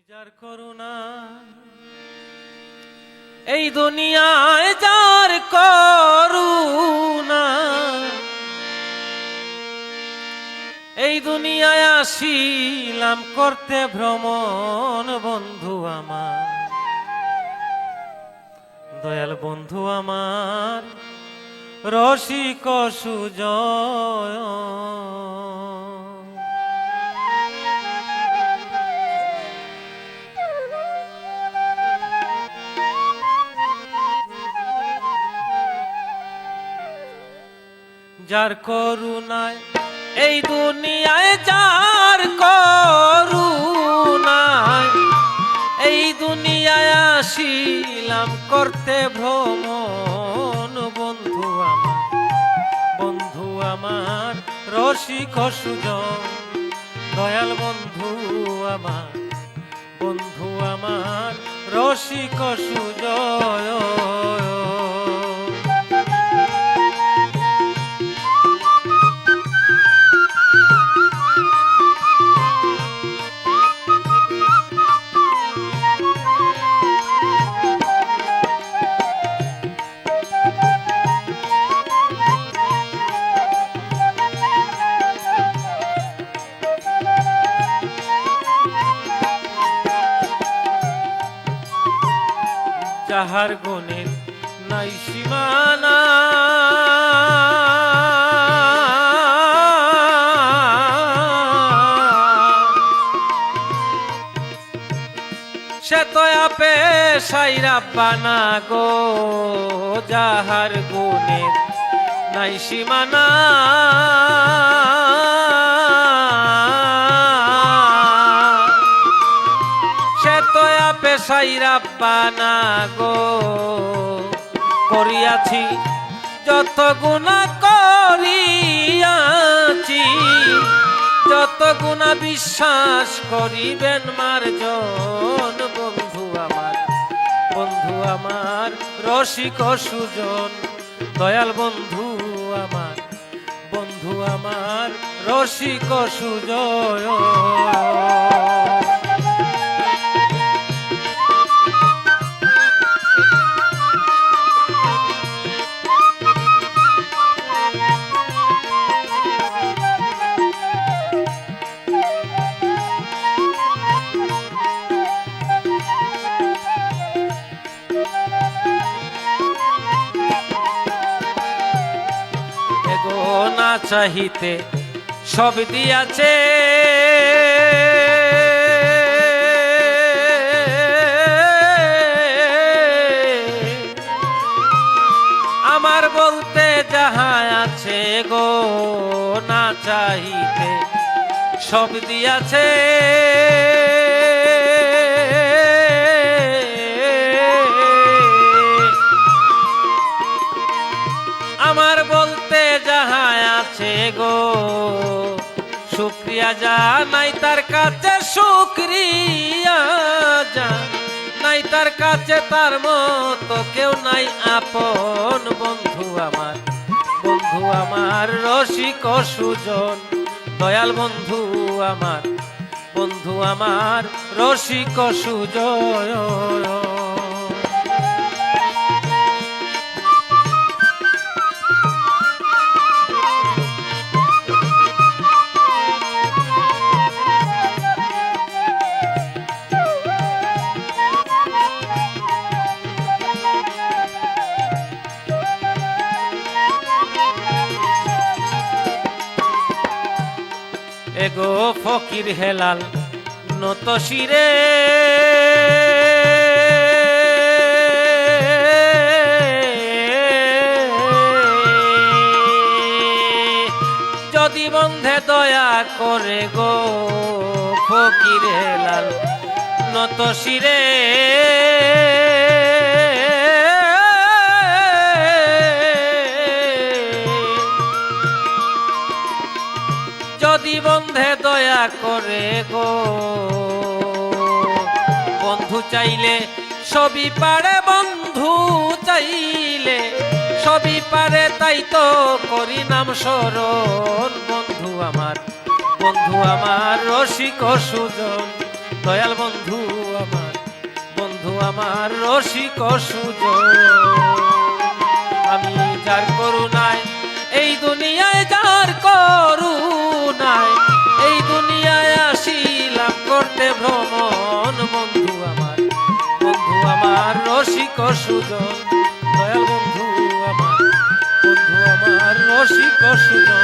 যার করুণা এই দুনিয়ায় যার করুণা এই দুনিয়ায় আসিলাম করতে ভ্রমণ বন্ধু আমার দয়াল বন্ধু আমার রসিক সুজয় যার করুণায় এই দুনিয়ায় যার করুণায় এই দুনিয়ায় আসিলাম করতে ভ্রমণ বন্ধু আমার রসিক সুজন দয়াল বন্ধু আমার রসিক সুজয় যাহার গুণের নাই সীমানা সে তো আপে সাইরা বানা গো যাহার গুণের নাই সীমানা সাইরা বানা গো করিয়াছি যত গুনাহ করিয়াছি যত গুনাহ বিশ্বাস করিবেন মার্জন বন্ধু আমার রসিক সুজন দয়াল বন্ধু আমার রসিক সুজয় না চাহিতে সব দিয়াছে আমার বলতে যাহা আছে গো না চাহিতে সব দিয়াছে আমার বলতে যাহা আছে গো শুকরিয়া জানাই তার কাছে শুকরিয়া জানাই তার কাছে তার মতো কেউ নাই আপন বন্ধু আমার রসিক সুজন দয়াল বন্ধু আমার রসিক সুজয় এগো ফকির হেলাল নত শিরে যদি বন্ধে দয়া করে গো ফকির হেলাল নত শিরে যদি বন্ধে দয়া করে গো বন্ধু চাইলে সবই পারে বন্ধু চাইলে সবই পারে তাই তো করি নাম স্মরণ বন্ধু আমার রসিক সুজন দয়াল বন্ধু আমার রসিক সুজন। আমি যার করুণায় এই দুনিয়ায়, যার করুণায় এই দুনিয়ায় আসিলাম করতে ভ্রমণ। বন্ধু আমার রসিক সুজন, দয়াল বন্ধু আমার রসিক সুজন।